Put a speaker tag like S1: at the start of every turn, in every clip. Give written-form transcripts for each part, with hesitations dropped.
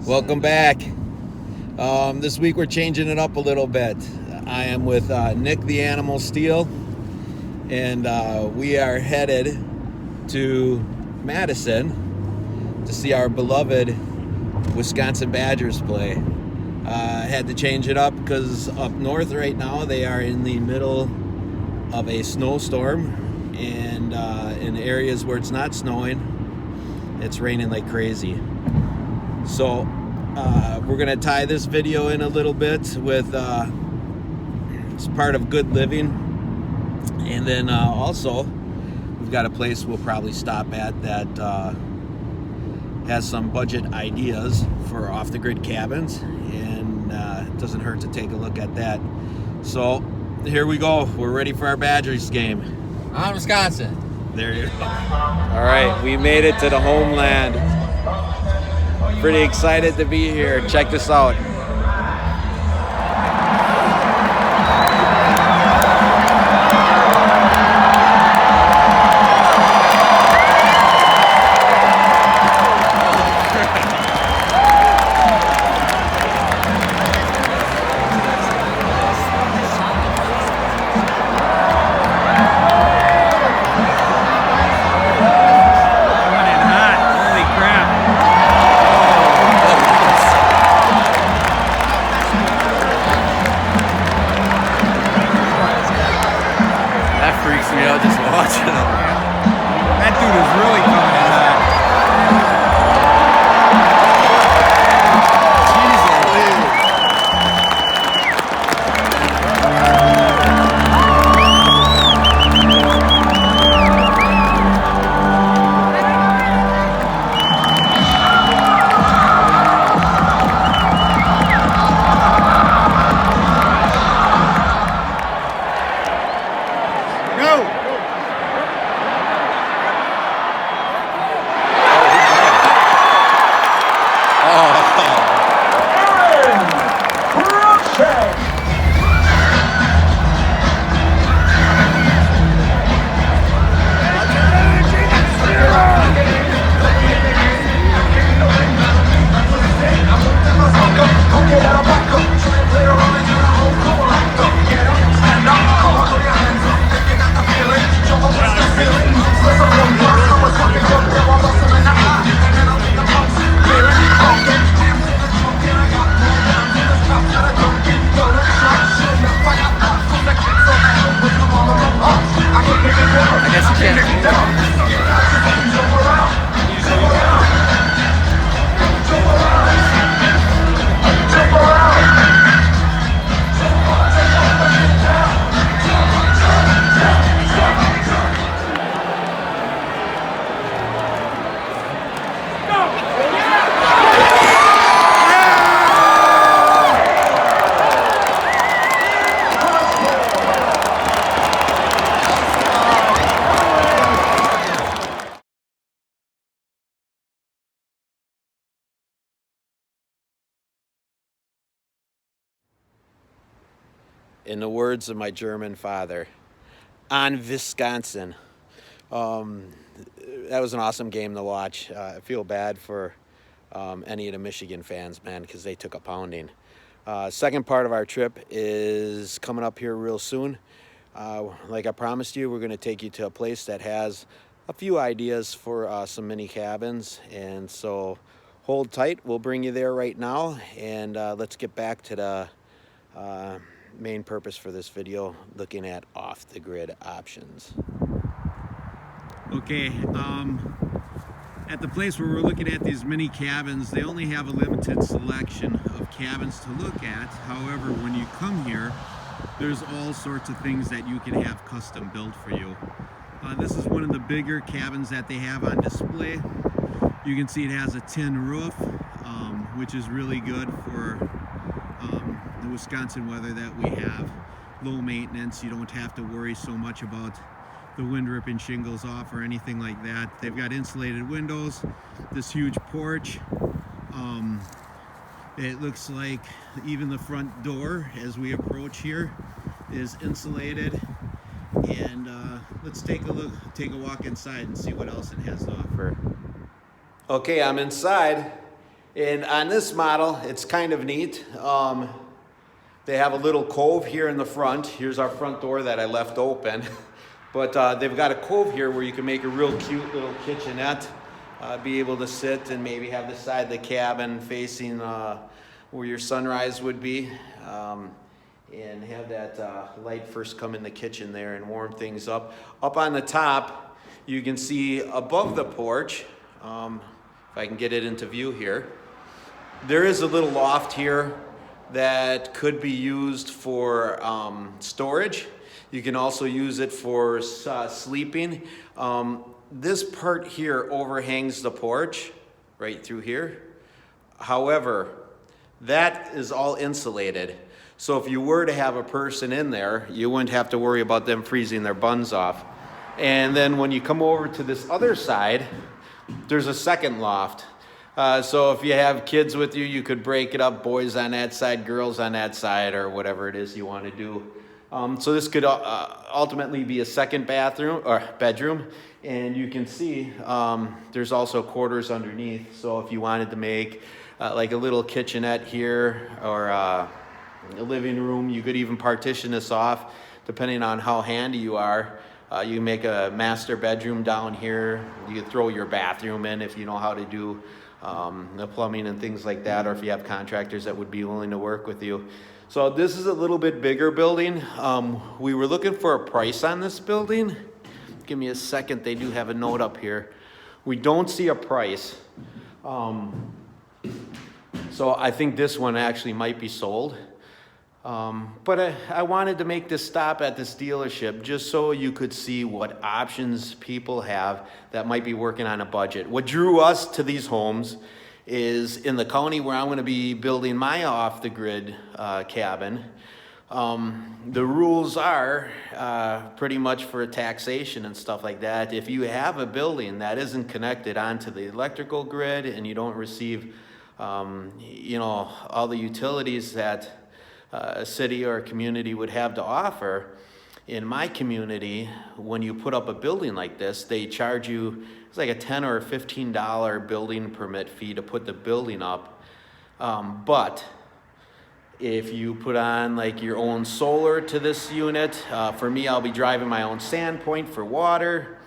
S1: Welcome back. This week we're changing it up a little bit. I am with Nick the Animal Steel, and we are headed to Madison to see our beloved Wisconsin Badgers play. Had to change it up because up north right now they are in the middle of a snowstorm, and in areas where it's not snowing, it's raining like crazy. So we're going to tie this video in a little bit with it's part of Good Living, and then also we've got a place we'll probably stop at that has some budget ideas for off-the-grid cabins, and it doesn't hurt to take a look at that. So here we go. We're ready for our Badgers game.
S2: On Wisconsin.
S1: There you go. All right, we made it to the homeland. Pretty excited to be here. Check this out.
S2: That dude is really coming in hot.
S1: In the words of my German father, on Wisconsin. That was an awesome game to watch. I feel bad for any of the Michigan fans, man, because they took a pounding. Second part of our trip is coming up here real soon. Like I promised you, we're going to take you to a place that has a few ideas for some mini cabins, and so hold tight. We'll bring you there right now, and let's get back to the main purpose for this video, looking at off-the-grid options.
S3: Okay, at the place where we're looking at these mini cabins, they only have a limited selection of cabins to look at. However, when you come here, there's all sorts of things that you can have custom built for you. This is one of the bigger cabins that they have on display. You can see it has a tin roof, which is really good for the Wisconsin weather that we have. Low maintenance, you don't have to worry so much about the wind ripping shingles off or anything like that. They've got insulated windows, this huge porch. It looks like even the front door as we approach here is insulated. And let's take a walk inside and see what else it has to offer.
S1: Okay, I'm inside, And on this model, it's kind of neat. They have a little cove here in the front. Here's our front door that I left open. But they've got a cove here where you can make a real cute little kitchenette, be able to sit and maybe have the side of the cabin facing where your sunrise would be, and have that light first come in the kitchen there and warm things up. Up on the top, you can see above the porch, if I can get it into view here, there is a little loft here that could be used for storage. You can also use it for sleeping. This part here overhangs the porch right through here. However, that is all insulated. So if you were to have a person in there, you wouldn't have to worry about them freezing their buns off. And then when you come over to this other side, there's a second loft. So if you have kids with you, you could break it up, boys on that side, girls on that side, or whatever it is you want to do. So this could ultimately be a second bathroom or bedroom. And you can see there's also quarters underneath. So if you wanted to make like a little kitchenette here or a living room, you could even partition this off depending on how handy you are. You can make a master bedroom down here. You could throw your bathroom in if you know how to do the plumbing and things like that, or if you have contractors that would be willing to work with you. So this is a little bit bigger building. We were looking for a price on this building. Give me a second. They do have a note up here. We don't see a price. So I think this one actually might be sold. But I wanted to make this stop at this dealership just so you could see what options people have that might be working on a budget. What drew us to these homes is in the county where I'm going to be building my off-the-grid cabin. The rules are pretty much for taxation and stuff like that. If you have a building that isn't connected onto the electrical grid and you don't receive, all the utilities that a city or a community would have to offer. In my community, when you put up a building like this, they charge you, it's like a $10 or $15 building permit fee to put the building up. But if you put on like your own solar to this unit, for me, I'll be driving my own sand point for water.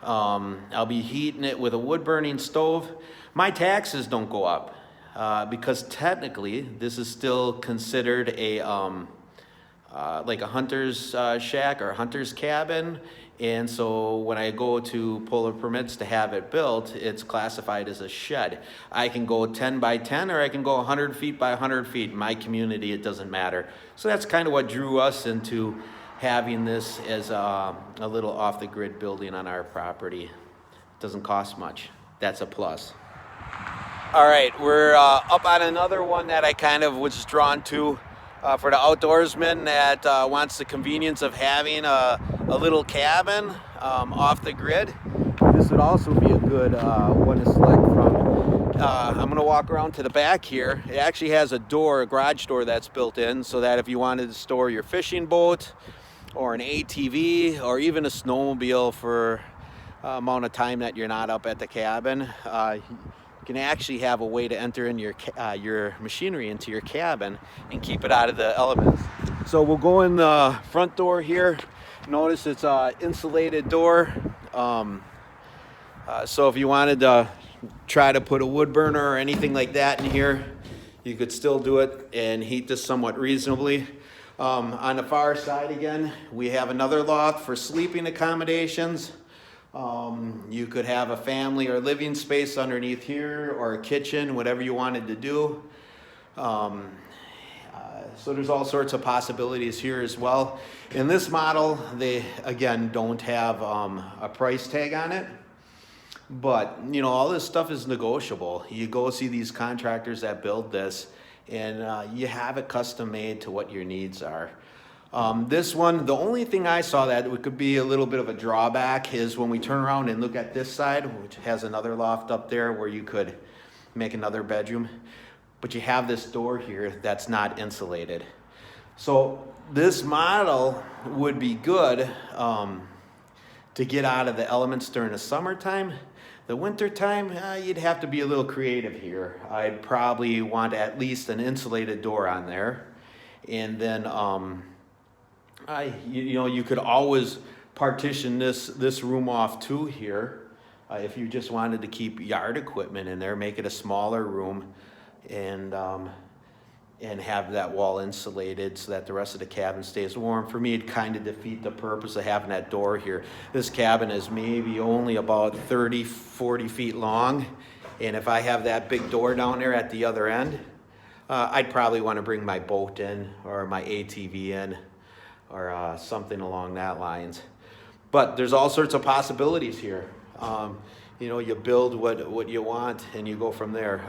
S1: I'll be heating it with a wood burning stove. My taxes don't go up. Because technically this is still considered a like a hunter's shack or hunter's cabin, and so when I go to pull the permits to have it built, it's classified as a shed. I can go 10 by 10 or I can go 100 feet by 100 feet. In my community, it doesn't matter. So that's kind of what drew us into having this as a little off-the-grid building on our property. It doesn't cost much. That's a plus. All right, we're up on another one that I kind of was drawn to for the outdoorsman that wants the convenience of having a little cabin off the grid. This would also be a good one to select from. I'm going to walk around to the back here. It actually has a door, a garage door that's built in, so that if you wanted to store your fishing boat or an ATV or even a snowmobile for amount of time that you're not up at the cabin, can actually have a way to enter in your machinery into your cabin and keep it out of the elements. So we'll go in the front door here. Notice it's an insulated door. So if you wanted to try to put a wood burner or anything like that in here, you could still do it and heat this somewhat reasonably. On the far side again, we have another loft for sleeping accommodations. You could have a family or living space underneath here or a kitchen, whatever you wanted to do. So there's all sorts of possibilities here as well. In this model, they again don't have a price tag on it, but all this stuff is negotiable. You go see these contractors that build this and you have it custom made to what your needs are. This one, the only thing I saw that could be a little bit of a drawback is when we turn around and look at this side, which has another loft up there where you could make another bedroom, but you have this door here that's not insulated. So this model would be good to get out of the elements during the summertime. The winter time, you'd have to be a little creative here. I'd probably want at least an insulated door on there. And then, you could always partition this room off too here. If you just wanted to keep yard equipment in there, make it a smaller room, and have that wall insulated so that the rest of the cabin stays warm. For me, it'd kind of defeat the purpose of having that door here. This cabin is maybe only about 30, 40 feet long, and if I have that big door down there at the other end, I'd probably want to bring my boat in or my ATV in or something along that lines. But there's all sorts of possibilities here. You build what you want and you go from there.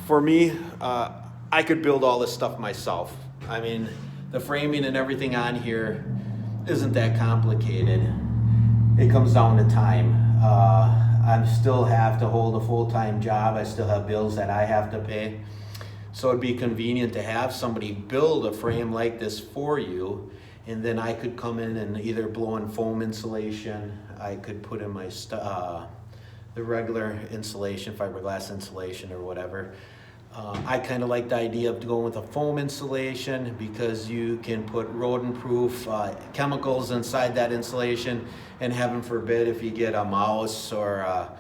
S1: For me, I could build all this stuff myself. I mean, the framing and everything on here isn't that complicated. It comes down to time. I still have to hold a full-time job. I still have bills that I have to pay. So it'd be convenient to have somebody build a frame like this for you, and then I could come in and either blow in foam insulation. I could put in my the regular insulation, fiberglass insulation or whatever. I kind of like the idea of going with a foam insulation because you can put rodent-proof chemicals inside that insulation, and heaven forbid if you get a mouse or a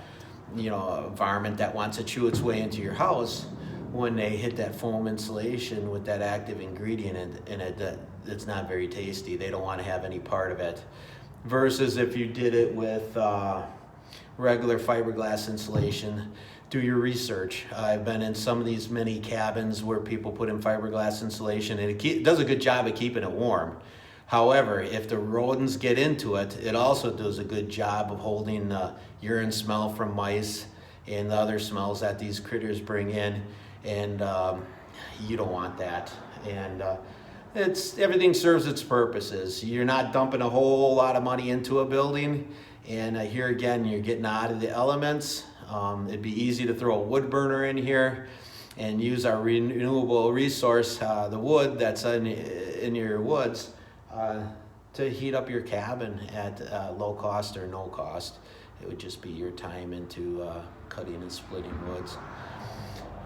S1: varmint that wants to chew its way into your house, when they hit that foam insulation with that active ingredient in it, it's not very tasty. They don't want to have any part of it. Versus if you did it with regular fiberglass insulation. Do your research. I've been in some of these mini cabins where people put in fiberglass insulation, and it does a good job of keeping it warm. However, if the rodents get into it, it also does a good job of holding the urine smell from mice and the other smells that these critters bring in, and you don't want that. And everything serves its purposes. You're not dumping a whole lot of money into a building, and here again, you're getting out of the elements. It'd be easy to throw a wood burner in here and use our renewable resource, the wood that's in your woods, to heat up your cabin at low cost or no cost. It would just be your time into cutting and splitting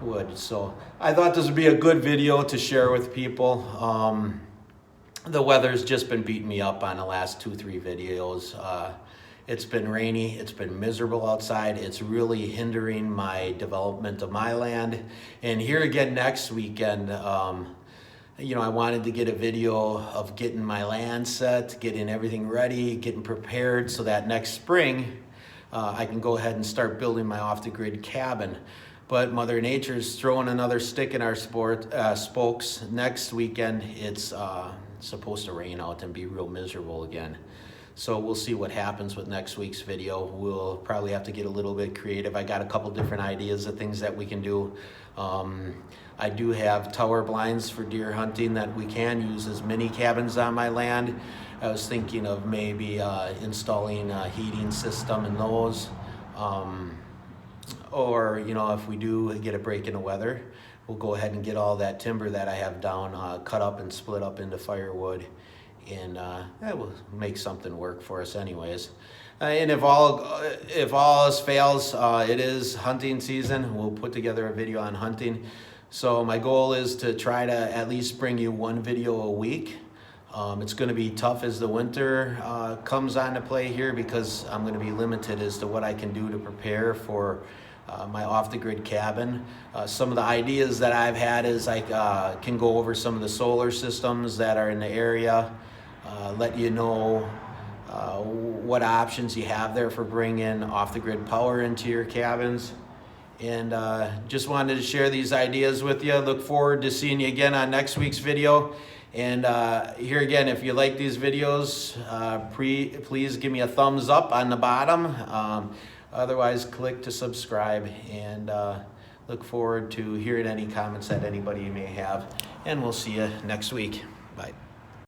S1: wood. So I thought this would be a good video to share with people. The weather's just been beating me up on the last 2-3 videos. It's been rainy, it's been miserable outside. It's really hindering my development of my land. And here again next weekend, I wanted to get a video of getting my land set, getting everything ready, getting prepared so that next spring I can go ahead and start building my off-the-grid cabin. But Mother Nature's throwing another stick in our spokes. Next weekend, it's supposed to rain out and be real miserable again. So we'll see what happens with next week's video. We'll probably have to get a little bit creative. I got a couple different ideas of things that we can do. I do have tower blinds for deer hunting that we can use as mini cabins on my land. I was thinking of maybe installing a heating system in those. Or, if we do get a break in the weather, we'll go ahead and get all that timber that I have down cut up and split up into firewood. And that will make something work for us anyways. And if all else fails, it is hunting season. We'll put together a video on hunting. So my goal is to try to at least bring you one video a week. It's going to be tough as the winter comes on to play here because I'm going to be limited as to what I can do to prepare for my off-the-grid cabin. Some of the ideas that I've had is I can go over some of the solar systems that are in the area. Let you know what options you have there for bringing off-the-grid power into your cabins. And just wanted to share these ideas with you. Look forward to seeing you again on next week's video. And here again, if you like these videos, please give me a thumbs up on the bottom. Otherwise, click to subscribe. And look forward to hearing any comments that anybody may have. And we'll see you next week. Bye.